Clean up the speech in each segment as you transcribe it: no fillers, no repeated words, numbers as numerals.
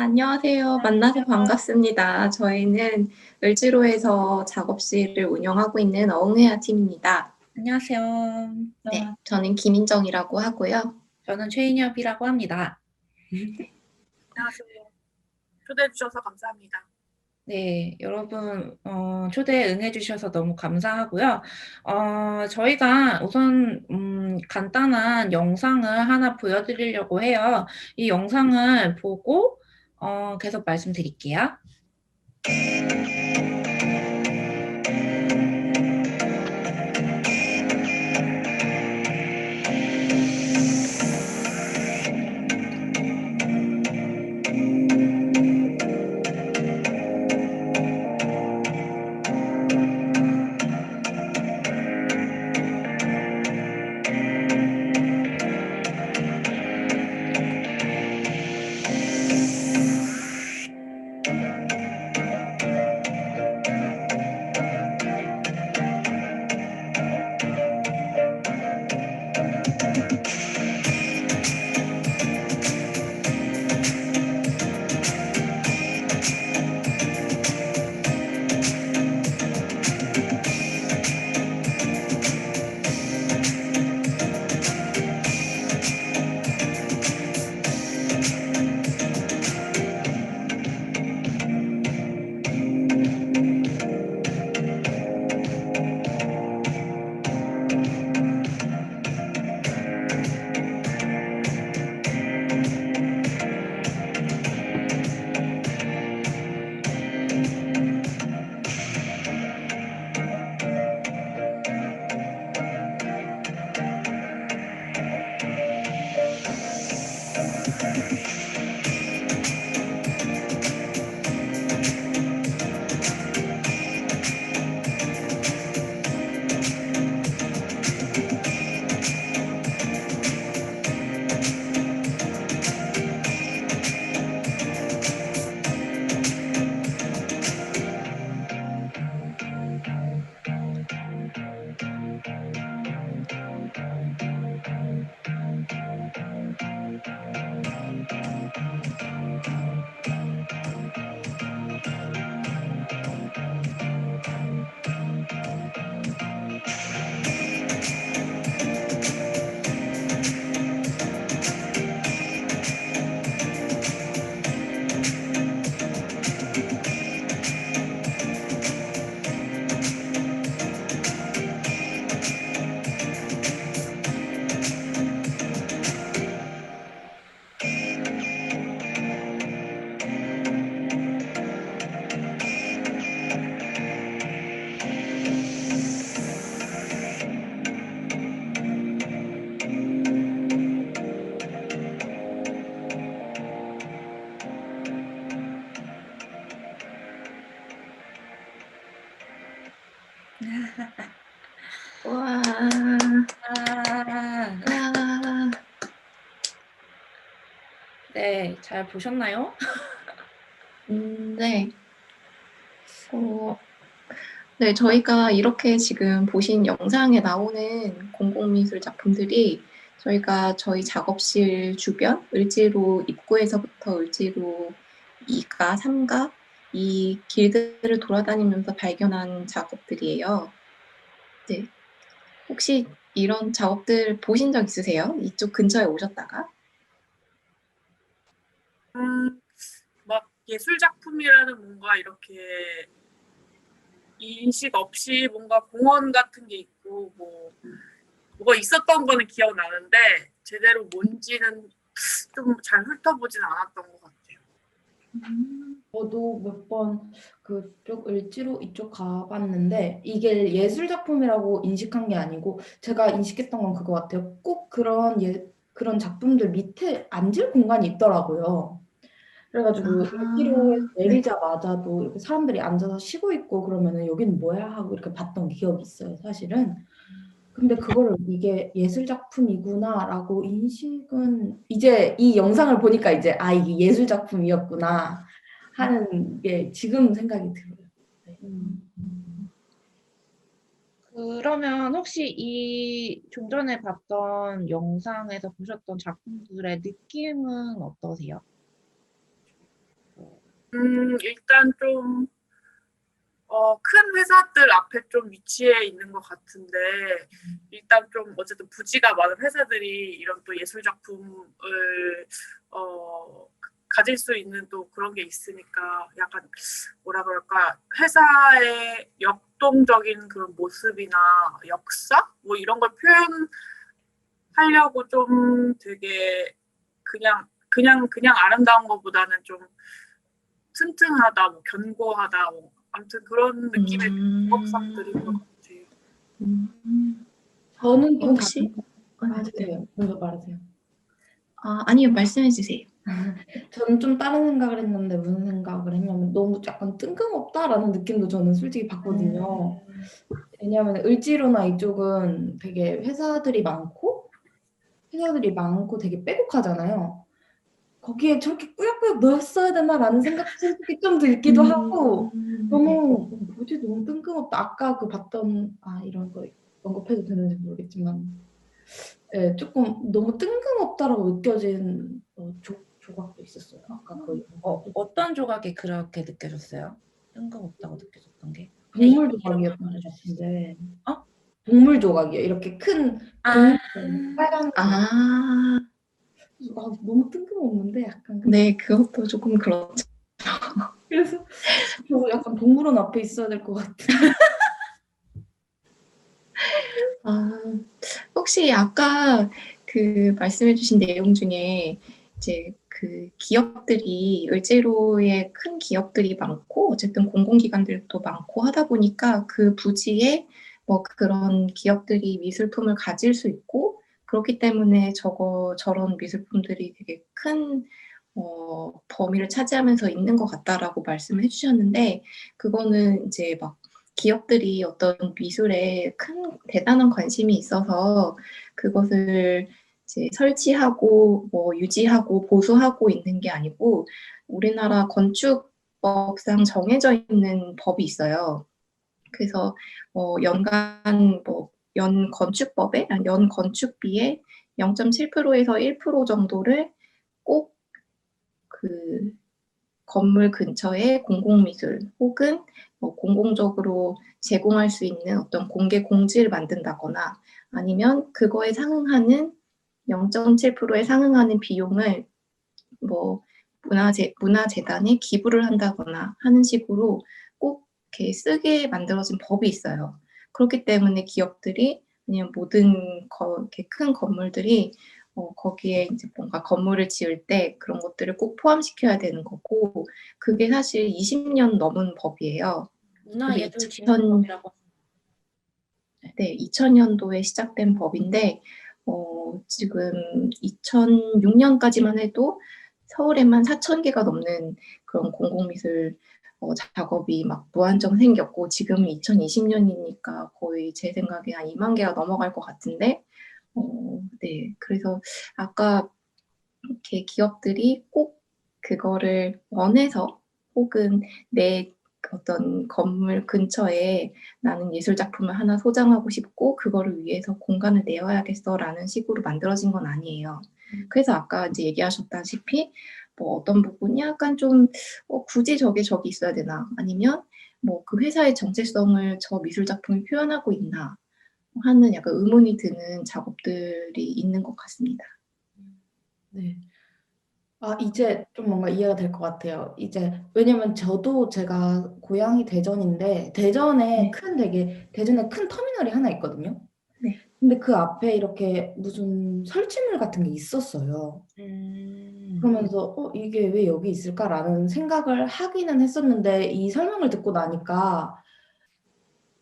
안녕하세요. 만나서 반갑습니다. 저희는 을지로에서 작업실을 운영하고 있는 어흥회화 팀입니다. 안녕하세요. 네, 저는 김인정이라고 하고요. 저는 최인엽이라고 합니다. 안녕하세요. 초대해 주셔서 감사합니다. 네, 여러분 초대에 응해 주셔서 너무 감사하고요. 저희가 우선 간단한 영상을 하나 보여드리려고 해요. 이 영상을 보고 계속 말씀드릴게요. 와, 아, 와, 네, 잘 보셨나요? 네. 네, 저희가 이렇게 지금 보신 영상에 나오는 공공미술 작품들이 저희가 저희 작업실 주변, 을지로 입구에서부터 을지로 2가, 3가 이 길들을 돌아다니면서 발견한 작업들이에요. 네. 혹시 이런 작업들 보신 적 있으세요? 이쪽 근처에 오셨다가? 막 예술 작품이라는 뭔가 이렇게 인식 없이 뭔가 공원 같은 게 있고 뭐가 있었던 거는 기억나는데 제대로 뭔지는 좀 잘 훑어보진 않았던 것 같아요. 저도 몇 번 그쪽 을지로 이쪽 가봤는데 이게 예술 작품이라고 인식한 게 아니고 제가 인식했던 건 그거 같아요. 꼭 그런 작품들 밑에 앉을 공간이 있더라고요. 그래가지고 을지로에 네. 내리자마자도 이렇게 사람들이 앉아서 쉬고 있고 그러면은 여기는 뭐야 하고 이렇게 봤던 기억이 있어요, 사실은. 근데 그거를 이게 예술 작품이구나라고 인식은 이제 이 영상을 보니까 이제 아 이게 예술 작품이었구나 하는 게 지금 생각이 들어요. 네. 그러면 혹시 이 좀 전에 봤던 영상에서 보셨던 작품들의 느낌은 어떠세요? 일단 좀 큰 회사들 앞에 좀 위치해 있는 것 같은데 일단 좀 어쨌든 부지가 많은 회사들이 이런 또 예술 작품을 가질 수 있는 또 그런 게 있으니까 약간 뭐라 그럴까 회사의 역동적인 그런 모습이나 역사 뭐 이런 걸 표현하려고 좀 되게 그냥 아름다운 것보다는 좀 튼튼하다, 뭐 견고하다, 뭐 아무튼 그런 느낌의 작업상들인 것 같아요. 저는 좀 혹시 다른 네. 네. 먼저 말하세요. 아니요, 말씀해 주세요. 저는 좀 다른 생각을 했는데 무슨 생각을 했냐면 너무 약간 뜬금없다라는 느낌도 저는 솔직히 받거든요. 왜냐하면 을지로나 이쪽은 되게 회사들이 많고 되게 빼곡하잖아요. 거기에 저렇게 꾸역꾸역 넣었어야 되나라는 생각도 솔직히 좀 들기도 하고 너무 뭐지 너무 뜬금없다. 아까 그 봤던 이런 거 언급해도 되는지 모르겠지만 예, 조금 너무 뜬금없다라고 느껴진 조각도 있었어요. 아까 그 어떤 조각이 그렇게 느껴졌어요? 뜬금없다고 느껴졌던 게? 동물 이런 조각이었던 말을 것 같은데 어? 동물 조각이요. 이렇게 큰 아, 빨간 너무 뜬금없는데 약간 네, 그것도 조금 그렇죠. 그래서 저 약간 동물원 앞에 있어야 될 것 같은. 혹시 아까 그 말씀해 주신 내용 중에 이제 그 기업들이 을지로에 큰 기업들이 많고 어쨌든 공공기관들도 많고 하다 보니까 그 부지에 뭐 그런 기업들이 미술품을 가질 수 있고 그렇기 때문에 저런 미술품들이 되게 큰 범위를 차지하면서 있는 것 같다라고 말씀을 해주셨는데 그거는 이제 막 기업들이 어떤 미술에 대단한 관심이 있어서 그것을 이제 설치하고 뭐 유지하고 보수하고 있는 게 아니고 우리나라 건축법상 정해져 있는 법이 있어요. 그래서 연간 연 건축법에 연 건축비의 0.7%에서 1% 정도를 꼭 그 건물 근처에 공공미술 혹은 공공적으로 제공할 수 있는 어떤 공개 공지를 만든다거나 아니면 그거에 상응하는 0.7%에 상응하는 비용을 뭐 문화재단에 기부를 한다거나 하는 식으로 꼭 이렇게 쓰게 만들어진 법이 있어요. 그렇기 때문에 기업들이 아니면 모든 이렇게 큰 건물들이 거기에 이제 뭔가 건물을 지을 때 그런 것들을 꼭 포함시켜야 되는 거고 그게 사실 20년 넘은 법이에요. 문화예술진흥법이라고. 네, 2000년도에 시작된 법인데 지금 2006년까지만 해도 서울에만 4,000개가 넘는 그런 공공미술 작업이 막 무한정 생겼고 지금 2020년이니까 거의 제 생각에 한 2만 개가 넘어갈 것 같은데 네, 그래서 아까 이렇게 기업들이 꼭 그거를 원해서 혹은 내 어떤 건물 근처에 나는 예술 작품을 하나 소장하고 싶고 그거를 위해서 공간을 내어야겠어라는 식으로 만들어진 건 아니에요. 그래서 아까 이제 얘기하셨다시피 뭐 어떤 부분이 약간 좀 굳이 저기 있어야 되나 아니면 뭐 그 회사의 정체성을 저 미술 작품이 표현하고 있나 하는 약간 의문이 드는 작업들이 있는 것 같습니다. 네. 이제 좀 뭔가 이해가 될 것 같아요. 이제 왜냐면 저도 제가 고향이 대전인데 대전에 대전에 큰 터미널이 하나 있거든요. 네. 근데 그 앞에 이렇게 무슨 설치물 같은 게 있었어요. 그러면서 이게 왜 여기 있을까라는 생각을 하기는 했었는데 이 설명을 듣고 나니까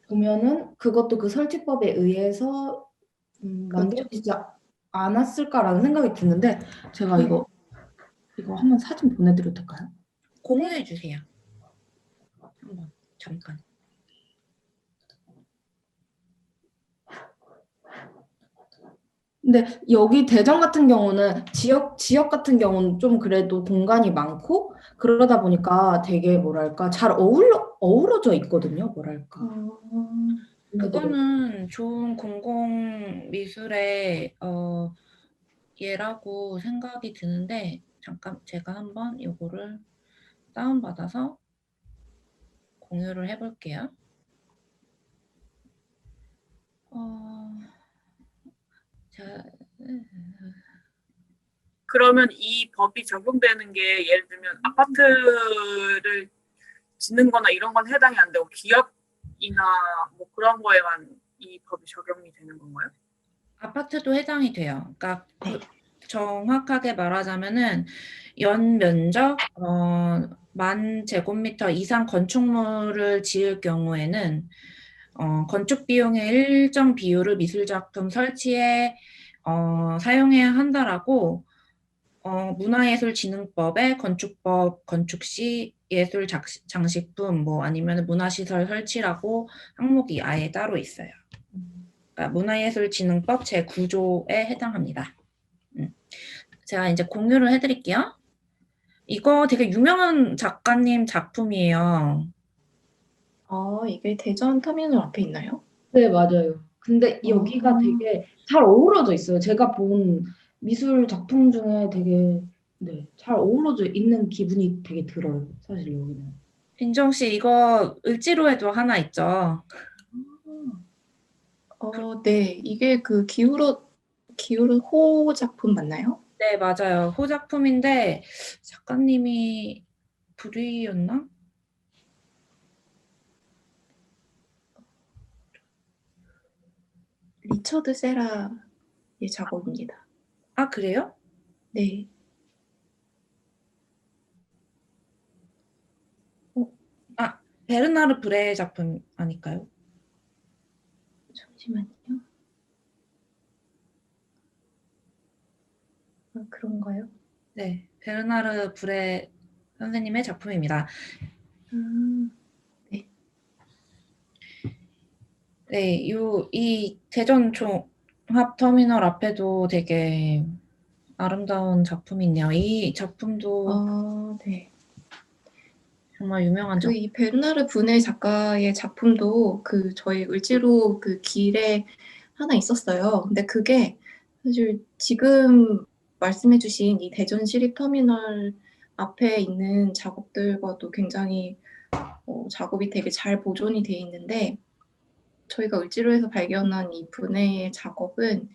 보면은 그것도 그 설치법에 의해서 만들어지지 않았을까라는 생각이 드는데 제가 이거 한번 사진 보내드려도 될까요? 공유해 주세요. 한번 잠깐. 근데 여기 대전 같은 경우는 지역 같은 경우는 좀 그래도 공간이 많고 그러다 보니까 되게 뭐랄까 잘 어우러져 있거든요. 뭐랄까. 그거는 좋은 공공 미술의 예라고 생각이 드는데 잠깐 제가 한번 요거를 다운받아서 공유를 해볼게요. 자, 그러면 이 법이 적용되는 게 예를 들면 아파트를 짓는 거나 이런 건 해당이 안 되고 기업이나 뭐 그런 거에만 이 법이 적용이 되는 건가요? 아파트도 해당이 돼요. 그러니까 네. 정확하게 말하자면은 연 면적 10,000제곱미터 이상 건축물을 지을 경우에는 건축 비용의 일정 비율을 미술작품 설치에 사용해야 한다라고 문화예술진흥법의 건축법 건축시 예술 장식품 뭐 아니면 문화시설 설치라고 항목이 아예 따로 있어요. 그러니까 문화예술진흥법 제9조에 해당합니다. 제가 이제 공유를 해드릴게요. 이거 되게 유명한 작가님 작품이에요. 이게 대전 터미널 앞에 있나요? 네, 맞아요. 근데 여기가 되게 잘 어우러져 있어요. 제가 본 미술 작품 중에 되게 네, 잘 어우러져 있는 기분이 되게 들어요. 사실 여기는. 민정 씨 이거 을지로에도 하나 있죠. 네. 이게 그 기울어 호 작품 맞나요? 네, 맞아요. 호작품인데 작가님이 불이었나? 리처드 세라의 작업입니다. 아, 그래요? 네. 아, 베르나르 브레 작품 아닐까요? 잠시만요. 그런가요? 네, 베르나르 브레 선생님의 작품입니다. 네. 네, 이 대전 종합터미널 앞에도 되게 아름다운 작품이 있네요. 이 작품도 네. 정말 유명한 작품. 이 베르나르 부네 작가의 작품도 저희 을지로 그 길에 하나 있었어요. 근데 그게 사실 지금 말씀해주신 이 대전 시립터미널 앞에 있는 작업들과도 굉장히 작업이 되게 잘 보존이 돼 있는데 저희가 을지로에서 발견한 이 분해의 작업은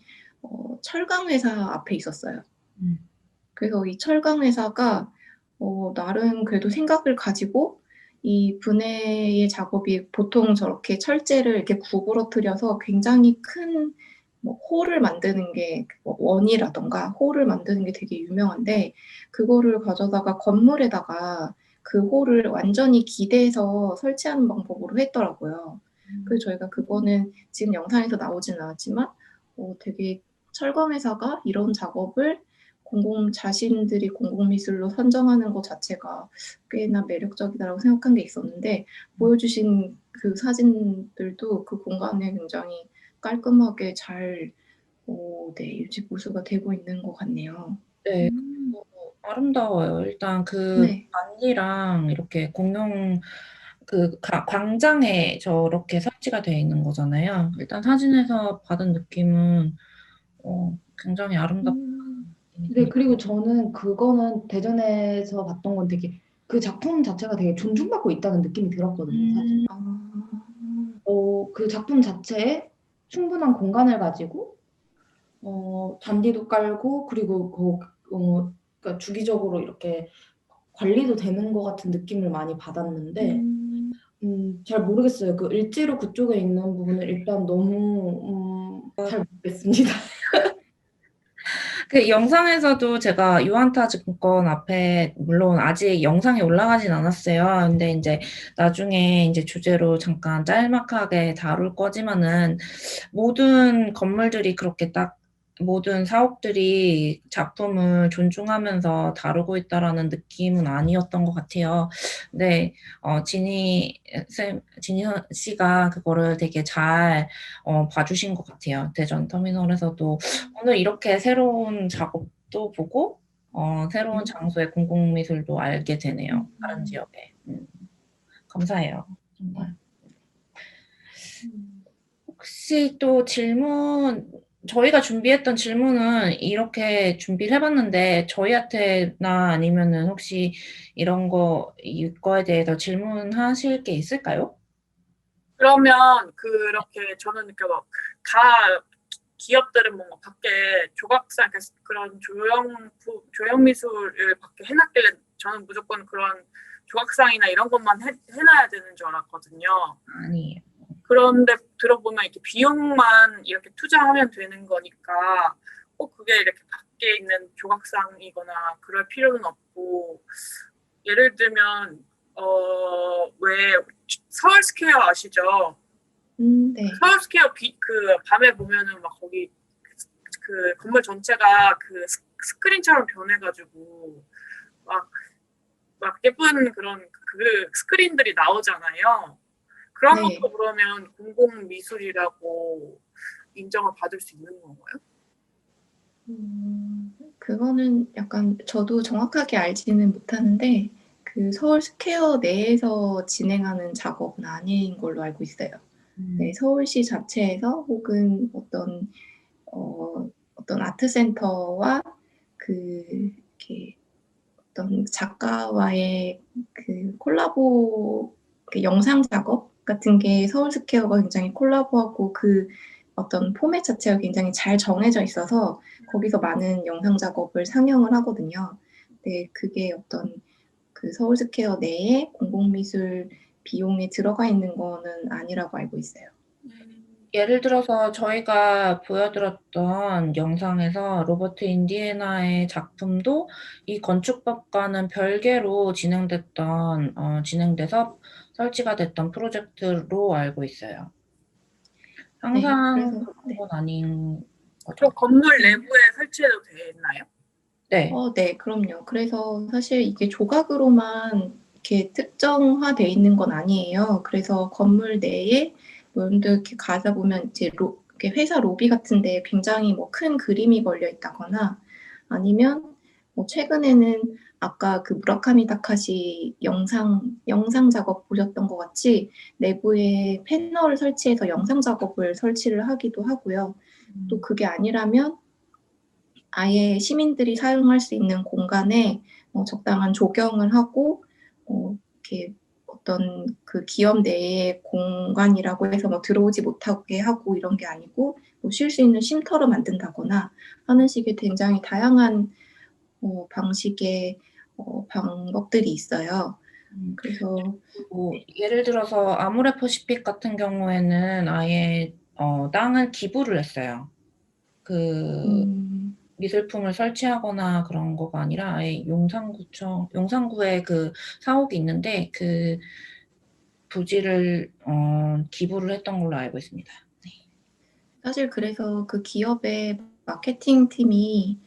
철강 회사 앞에 있었어요. 그래서 이 철강 회사가 나름 그래도 생각을 가지고 이 분해의 작업이 보통 저렇게 철제를 이렇게 구부러뜨려서 굉장히 큰 뭐 홀을 만드는 게 원이라던가 홀을 만드는 게 되게 유명한데 그거를 가져다가 건물에다가 그 홀을 완전히 기대서 설치하는 방법으로 했더라고요. 그래서 저희가 그거는 지금 영상에서 나오진 않았지만 되게 철강 회사가 이런 작업을 자신들이 공공미술로 선정하는 것 자체가 꽤나 매력적이다라고 생각한 게 있었는데 보여주신 그 사진들도 그 공간에 굉장히 깔끔하게 잘 유지 보수가 되고 있는 것 같네요. 네, 아름다워요. 일단 그 네. 반지랑 이렇게 공용 광장에 저렇게 설치가 되어 있는 거잖아요. 일단 사진에서 받은 느낌은 굉장히 아름답다. 네, 그리고 저는 그거는 대전에서 봤던 건 되게 그 작품 자체가 되게 존중받고 있다는 느낌이 들었거든요, 사실. 그 작품 자체에 충분한 공간을 가지고 잔디도 깔고 그리고 그러니까 주기적으로 이렇게 관리도 되는 것 같은 느낌을 많이 받았는데 잘 모르겠어요. 그 을지로 그쪽에 있는 부분을 일단 너무 잘 모르겠습니다. 그 영상에서도 제가 유안타 증권 앞에 물론 아직 영상이 올라가진 않았어요. 근데 이제 나중에 이제 주제로 잠깐 짤막하게 다룰 거지만은 모든 건물들이 그렇게 딱 모든 사옥들이 작품을 존중하면서 다루고 있다라는 느낌은 아니었던 것 같아요. 근데 지니 씨가 그거를 되게 잘 봐주신 것 같아요. 대전 터미널에서도 오늘 이렇게 새로운 작업도 보고 새로운 장소의 공공미술도 알게 되네요. 다른 지역에. 감사해요. 정말. 혹시 또 질문 저희가 준비했던 질문은 이렇게 준비를 해봤는데 저희한테나 아니면은 혹시 이거에 대해서 질문하실 게 있을까요? 그러면 그렇게 저는 느껴봐. 다 기업들은 뭔가 밖에 조각상 그런 조형 미술을 밖에 해놨길래 저는 무조건 그런 조각상이나 이런 것만 해놔야 되는 줄 알았거든요. 아니에요. 그런데 들어보면 이렇게 비용만 이렇게 투자하면 되는 거니까 꼭 그게 이렇게 밖에 있는 조각상이거나 그럴 필요는 없고, 예를 들면 왜 서울 스퀘어 아시죠? 네. 서울 스퀘어 그 밤에 보면은 막 거기 그 건물 전체가 그 스크린처럼 변해가지고 막 예쁜 그런 그 스크린들이 나오잖아요. 그런 네. 것도 그러면 공공미술이라고 인정을 받을 수 있는 건가요? 그거는 약간 저도 정확하게 알지는 못하는데 그 서울 스퀘어 내에서 진행하는 작업은 아닌 걸로 알고 있어요. 네, 서울시 자체에서 혹은 어떤 아트센터와 이렇게 어떤 작가와의 그 콜라보, 그 영상 작업 같은 게 서울 스퀘어가 굉장히 콜라보하고 그 어떤 포맷 자체가 굉장히 잘 정해져 있어서 거기서 많은 영상 작업을 상영을 하거든요. 근데 그게 어떤 그 서울 스퀘어 내에 공공미술 비용에 들어가 있는 거는 아니라고 알고 있어요. 예를 들어서 저희가 보여드렸던 영상에서 로버트 인디애나의 작품도 이 건축법과는 별개로 진행돼서 설치가 됐던 프로젝트로 알고 있어요. 네, 항상 그래서 그런 건 아닌 거죠. 그럼 건물 내부에 설치해도 되나요? 네. 네, 그럼요. 그래서 사실 이게 조각으로만 이렇게 특정화돼 있는 건 아니에요. 그래서 건물 내에 여러분들 이렇게 가다 보면 이제 이렇게 회사 로비 같은 데 굉장히 뭐 큰 그림이 걸려 있다거나 아니면 뭐 최근에는 아까 그 무라카미 다카시 영상 작업 보셨던 것 같이 내부에 패널을 설치해서 영상 작업을 설치를 하기도 하고요. 또 그게 아니라면 아예 시민들이 사용할 수 있는 공간에 적당한 조경을 하고 이렇게 어떤 그 기업 내의 공간이라고 해서 뭐 들어오지 못하게 하고 이런 게 아니고 뭐 쉴 수 있는 쉼터로 만든다거나 하는 식의 굉장히 다양한 방식의 방법들이 있어요. 그래서 예를 들어서 아모레퍼시픽 같은 경우에는 아예 땅을 기부를 했어요. 그 미술품을 설치하거나 그런 거가 아니라 아예 용산구에 그 사옥이 있는데 그 부지를 기부를 했던 걸로 알고 있습니다. 네. 사실 그래서 그 기업의 마케팅 팀이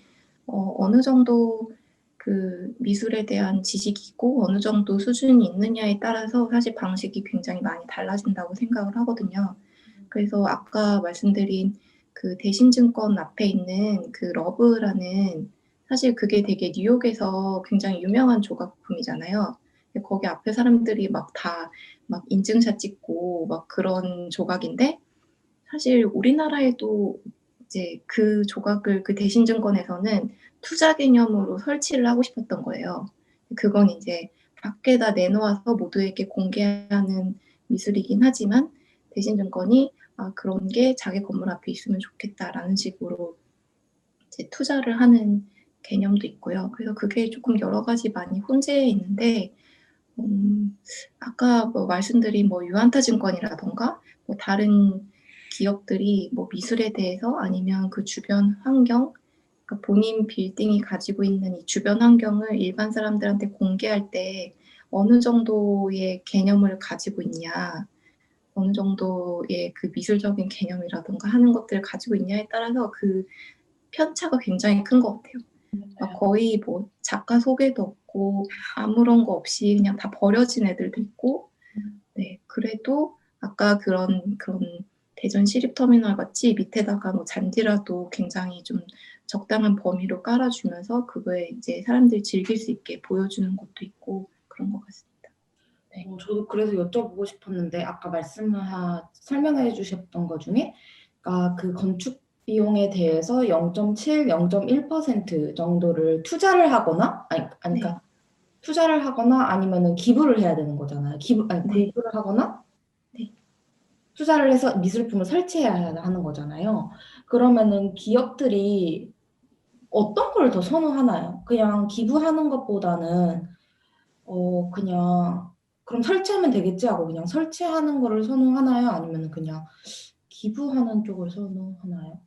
어느 정도 그 미술에 대한 지식이 있고 어느 정도 수준이 있느냐에 따라서 사실 방식이 굉장히 많이 달라진다고 생각을 하거든요. 그래서 아까 말씀드린 그 대신증권 앞에 있는 그 러브라는 사실 그게 되게 뉴욕에서 굉장히 유명한 조각품이잖아요. 거기 앞에 사람들이 막 다 막 인증샷 찍고 막 그런 조각인데 사실 우리나라에도 이제 그 조각을 그 대신증권에서는 투자 개념으로 설치를 하고 싶었던 거예요. 그건 이제 밖에다 내놓아서 모두에게 공개하는 미술이긴 하지만 대신증권이 그런 게 자기 건물 앞에 있으면 좋겠다라는 식으로 이제 투자를 하는 개념도 있고요. 그래서 그게 조금 여러 가지 많이 혼재해 있는데 아까 뭐 말씀드린 뭐 유안타증권이라던가 뭐 다른 기업들이 뭐 미술에 대해서 아니면 그 주변 환경, 그러니까 본인 빌딩이 가지고 있는 이 주변 환경을 일반 사람들한테 공개할 때 어느 정도의 개념을 가지고 있냐, 어느 정도의 그 미술적인 개념이라던가 하는 것들을 가지고 있냐에 따라서 그 편차가 굉장히 큰 것 같아요. 막 거의 뭐 작가 소개도 없고 아무런 거 없이 그냥 다 버려진 애들도 있고, 네, 그래도 아까 그런 대전 시립터미널 같이 밑에다가 뭐 잔디라도 굉장히 좀 적당한 범위로 깔아주면서 그거에 이제 사람들이 즐길 수 있게 보여주는 것도 있고 그런 것 같습니다. 네. 저도 그래서 여쭤보고 싶었는데 아까 설명해 주셨던 것 중에 그러니까 그 건축 비용에 대해서 0.7, 0.1% 정도를 투자를 하거나 그러니까 투자를 하거나 아니면은 기부를 해야 되는 거잖아요. 기부를 하거나 네. 투자를 해서 미술품을 설치해야 하는 거잖아요. 그러면은 기업들이 어떤 걸 더 선호하나요? 그냥 기부하는 것보다는 그냥 그럼 설치하면 되겠지 하고 그냥 설치하는 거를 선호하나요? 아니면 그냥 기부하는 쪽을 선호하나요?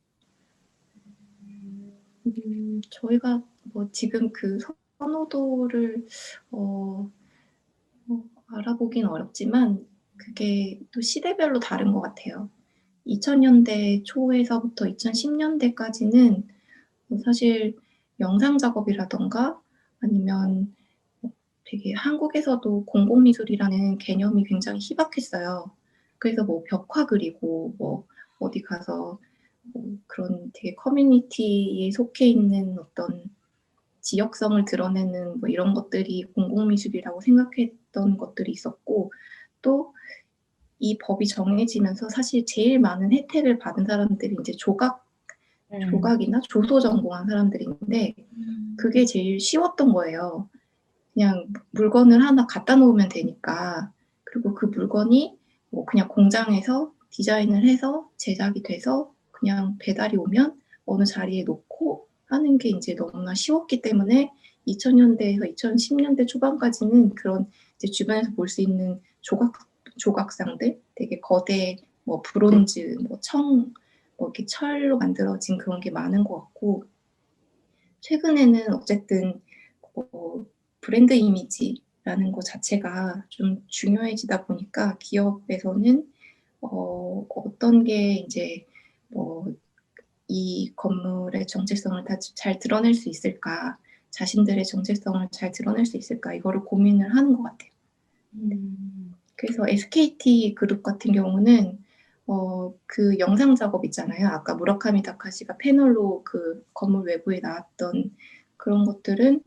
저희가 뭐 지금 그 선호도를 알아보긴 어렵지만 그게 또 시대별로 다른 것 같아요. 2000년대 초에서부터 2010년대까지는 사실 영상 작업이라던가 아니면 되게 한국에서도 공공미술이라는 개념이 굉장히 희박했어요. 그래서 뭐 벽화 그리고 뭐 어디 가서 뭐 그런 되게 커뮤니티에 속해 있는 어떤 지역성을 드러내는 뭐 이런 것들이 공공미술이라고 생각했던 것들이 있었고, 또 이 법이 정해지면서 사실 제일 많은 혜택을 받은 사람들이 이제 조각이나 조소 전공한 사람들인데 그게 제일 쉬웠던 거예요. 그냥 물건을 하나 갖다 놓으면 되니까. 그리고 그 물건이 뭐 그냥 공장에서 디자인을 해서 제작이 돼서 그냥 배달이 오면 어느 자리에 놓고 하는 게 이제 너무나 쉬웠기 때문에 2000년대에서 2010년대 초반까지는 그런 이제 주변에서 볼 수 있는 조각상들, 되게 거대 뭐 브론즈, 뭐 뭐 이렇게 철로 만들어진 그런 게 많은 것 같고, 최근에는 어쨌든 뭐 브랜드 이미지라는 것 자체가 좀 중요해지다 보니까 기업에서는 어떤 게 이제 뭐 이 건물의 정체성을 다 잘 드러낼 수 있을까, 자신들의 정체성을 잘 드러낼 수 있을까, 이거를 고민을 하는 것 같아요. 그래서 SKT 그룹 같은 경우는 그 영상 작업 있잖아요. 아까 무라카미 다카시가 패널로 그 건물 외부에 나왔던 그런 것들은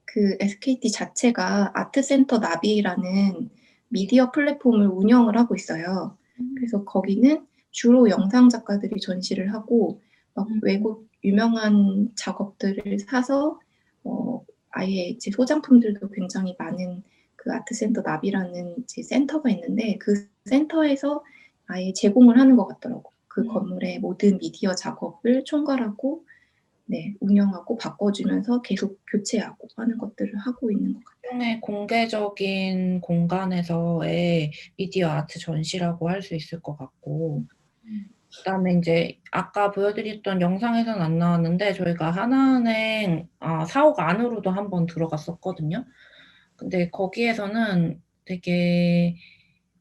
그 SKT 자체가 아트센터 나비라는 미디어 플랫폼을 운영을 하고 있어요. 그래서 거기는 주로 영상 작가들이 전시를 하고 막 외국 유명한 작업들을 사서 아예 이제 소장품들도 굉장히 많은 그 아트센터 나비라는 이제 센터가 있는데 그 센터에서 아예 제공을 하는 것 같더라고. 그 건물의 모든 미디어 작업을 총괄하고 운영하고 바꿔주면서 계속 교체하고 하는 것들을 하고 있는 것 같아요. 일종의 공개적인 공간에서의 미디어 아트 전시라고 할 수 있을 것 같고, 그다음에 이제 아까 보여드렸던 영상에서는 안 나왔는데 저희가 하나은행 사옥 안으로도 한번 들어갔었거든요. 근데 거기에서는 되게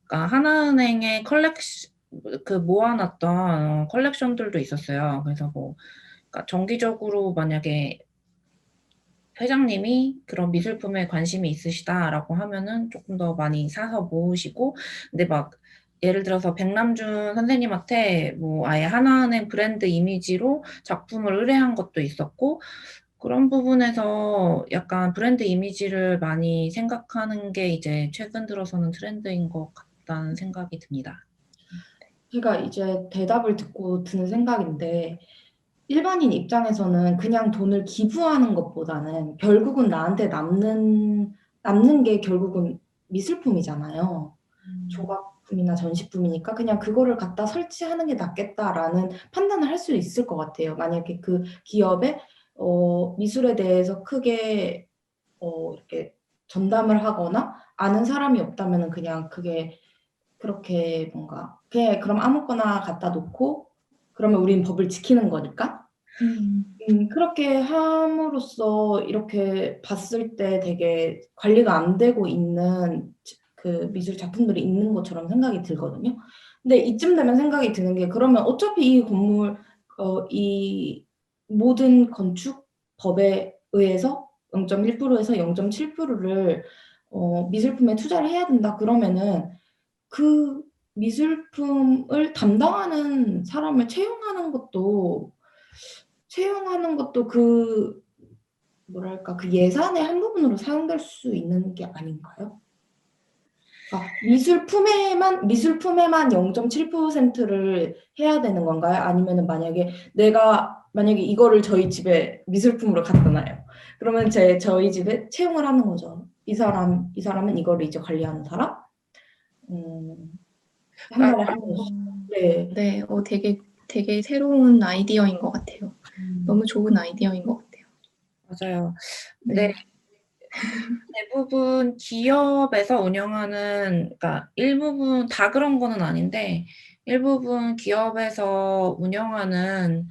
그러니까 하나은행의 모아놨던 컬렉션들도 있었어요. 그래서 뭐 그러니까 정기적으로 만약에 회장님이 그런 미술품에 관심이 있으시다라고 하면은 조금 더 많이 사서 모으시고, 근데 막 예를 들어서 백남준 선생님한테 뭐 아예 하나은행 브랜드 이미지로 작품을 의뢰한 것도 있었고, 그런 부분에서 약간 브랜드 이미지를 많이 생각하는 게 이제 최근 들어서는 트렌드인 것 같다는 생각이 듭니다. 제가 이제 대답을 듣고 드는 생각인데 일반인 입장에서는 그냥 돈을 기부하는 것보다는 결국은 나한테 남는 게 결국은 미술품이잖아요. 조각품이나 전시품이니까 그냥 그거를 갖다 설치하는 게 낫겠다라는 판단을 할 수 있을 것 같아요. 만약에 그 기업에 미술에 대해서 크게 이렇게 전담을 하거나 아는 사람이 없다면은 그냥 그게 그렇게 뭔가 그냥 그럼 아무거나 갖다 놓고 그러면 우린 법을 지키는 거니까 그렇게 함으로써 이렇게 봤을 때 되게 관리가 안 되고 있는 그 미술 작품들이 있는 것처럼 생각이 들거든요. 근데 이쯤 되면 생각이 드는 게 그러면 어차피 이 건물 이 모든 건축 법에 의해서 0.1%에서 0.7%를 미술품에 투자를 해야 된다 그러면은 그 미술품을 담당하는 사람을 채용하는 것도 그 뭐랄까 그 예산의 한 부분으로 사용될 수 있는 게 아닌가요? 미술품에만 0.7%를 해야 되는 건가요? 아니면은 만약에 이거를 저희 집에 미술품으로 갖다 놔요. 그러면 저희 집에 채용을 하는 거죠. 이 사람은 이거를 이제 관리하는 사람? 한 달에 한 번씩. 네. 네, 되게 새로운 아이디어인 것 같아요. 너무 좋은 아이디어인 것 같아요. 맞아요. 네. 네. 대부분 기업에서 운영하는, 그러니까 일부분 다 그런 거는 아닌데, 일부분 기업에서 운영하는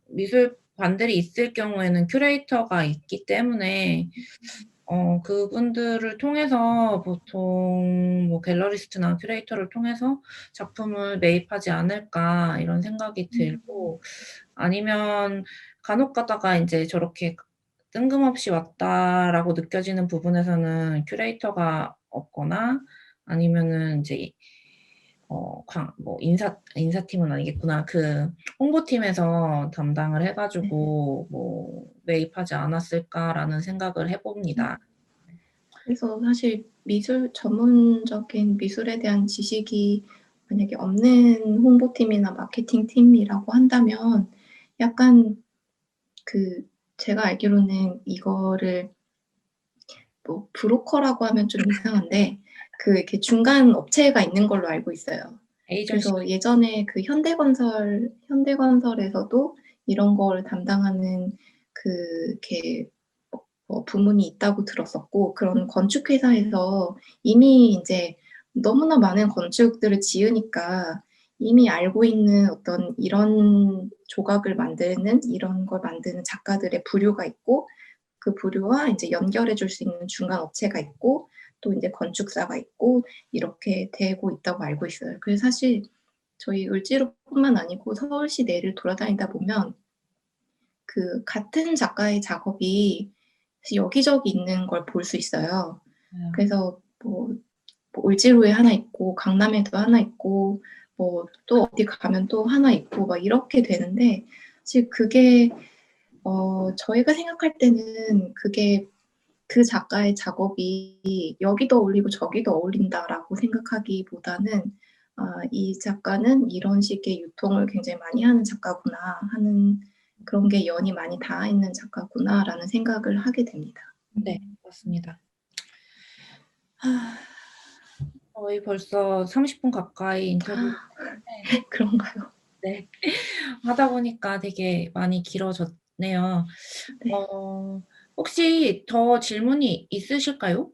미술관들이 있을 경우에는 큐레이터가 있기 때문에 그분들을 통해서 보통 뭐 갤러리스트나 큐레이터를 통해서 작품을 매입하지 않을까 이런 생각이 들고, 아니면 간혹 가다가 이제 저렇게 뜬금없이 왔다라고 느껴지는 부분에서는 큐레이터가 없거나 아니면은 이제 뭐 인사팀은 아니겠구나. 그 홍보팀에서 담당을 해가지고 뭐 매입하지 않았을까라는 생각을 해봅니다. 그래서 사실 전문적인 미술에 대한 지식이 만약에 없는 홍보팀이나 마케팅팀이라고 한다면 약간 제가 알기로는 이거를 뭐 브로커라고 하면 좀 이상한데 이렇게 중간 업체가 있는 걸로 알고 있어요. 에이전시. 그래서 예전에 현대건설에서도 이런 걸 담당하는 이렇게 부문이 있다고 들었었고, 그런 건축회사에서 이미 이제 너무나 많은 건축들을 지으니까 이미 알고 있는 어떤 이런 조각을 만드는, 이런 걸 만드는 작가들의 부류가 있고, 그 부류와 이제 연결해 줄 수 있는 중간 업체가 있고, 또 이제 건축사가 있고, 이렇게 되고 있다고 알고 있어요. 그래서 사실 저희 을지로뿐만 아니고 서울시 내를 돌아다니다 보면 같은 작가의 작업이 여기저기 있는 걸 볼 수 있어요. 그래서 뭐 을지로에 하나 있고 강남에도 하나 있고 뭐 또 어디 가면 또 하나 있고 막 이렇게 되는데, 사실 그게 저희가 생각할 때는 그게 그 작가의 작업이 여기도 어울리고 저기도 어울린다라고 생각하기보다는 이 작가는 이런 식의 유통을 굉장히 많이 하는 작가구나 하는, 그런 게 연이 많이 닿아 있는 작가구나라는 생각을 하게 됩니다. 네, 맞습니다. 거의 벌써 30분 가까이 인터뷰 그런가요? 네. 하다 보니까 되게 많이 길어졌네요. 네. 혹시 더 질문이 있으실까요?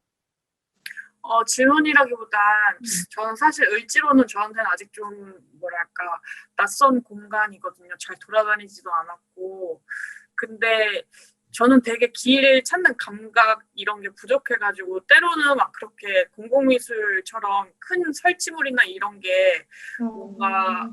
질문이라기보단 저는 사실 을지로는 저한테는 아직 좀 뭐랄까 낯선 공간이거든요. 잘 돌아다니지도 않았고. 근데 저는 되게 길 찾는 감각 이런 게 부족해가지고 때로는 막 그렇게 공공미술처럼 큰 설치물이나 이런 게 뭔가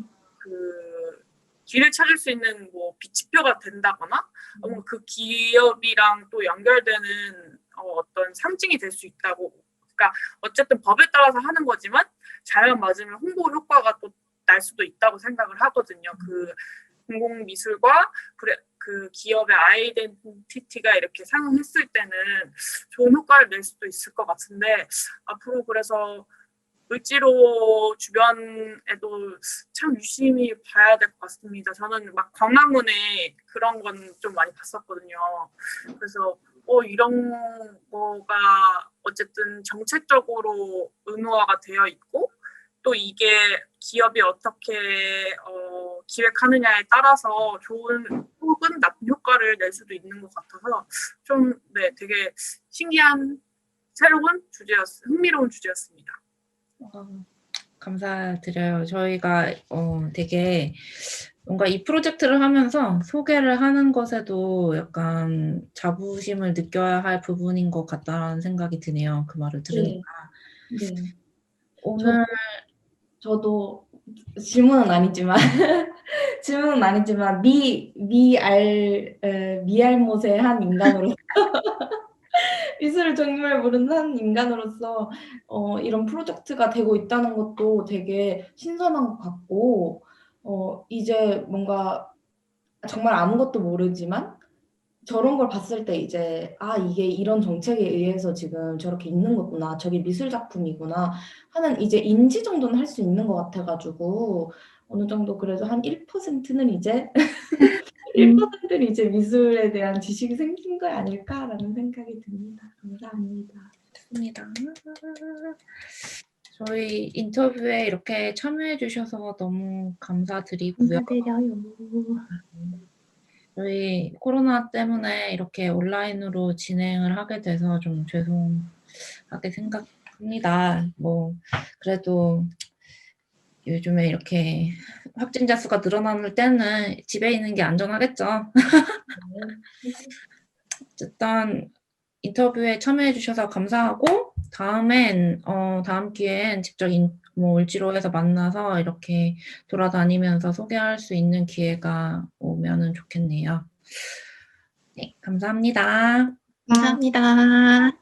길을 찾을 수 있는 뭐 비치표가 된다거나 뭔가 그 기업이랑 또 연결되는 어떤 상징이 될 수 있다고. 그러니까 어쨌든 법에 따라서 하는 거지만 잘만 맞으면 홍보 효과가 또 날 수도 있다고 생각을 하거든요. 그 공공미술과 그 기업의 아이덴티티가 이렇게 상응했을 때는 좋은 효과를 낼 수도 있을 것 같은데, 앞으로 그래서 을지로 주변에도 참 유심히 봐야 될 것 같습니다. 저는 막 광화문에 그런 건 좀 많이 봤었거든요. 그래서 이런 거가 어쨌든 정책적으로 의무화가 되어 있고, 또 이게 기업이 어떻게 기획하느냐에 따라서 좋은 혹은 나쁜 효과를 낼 수도 있는 것 같아서 좀 되게 신기한 흥미로운 주제였습니다. 감사드려요. 저희가 되게 뭔가 이 프로젝트를 하면서 소개를 하는 것에도 약간 자부심을 느껴야 할 부분인 것 같다는 생각이 드네요. 그 말을 들으니까. 네. 오늘 저도 질문은 아니지만 미알못의 한 인간으로서 미술을 정말 모르는 한 인간으로서 이런 프로젝트가 되고 있다는 것도 되게 신선한 것 같고, 이제 뭔가 정말 아무것도 모르지만 저런 걸 봤을 때 이제 이게 이런 정책에 의해서 지금 저렇게 있는 거구나, 저게 미술 작품이구나 하는 이제 인지 정도는 할 수 있는 것 같아가지고 어느 정도 그래도 한 1%는 이제 1%는 이제 미술에 대한 지식이 생긴 거 아닐까라는 생각이 듭니다. 감사합니다. 좋습니다. 저희 인터뷰에 이렇게 참여해 주셔서 너무 감사드리고요. 감사드려요. 저희 코로나 때문에 이렇게 온라인으로 진행을 하게 돼서 좀 죄송하게 생각합니다. 뭐 그래도 요즘에 이렇게 확진자 수가 늘어나는 때는 집에 있는 게 안전하겠죠. 어쨌든 인터뷰에 참여해 주셔서 감사하고 다음 기회엔 직접 을지로에서 만나서 이렇게 돌아다니면서 소개할 수 있는 기회가 오면은 좋겠네요. 네, 감사합니다. 감사합니다. 아.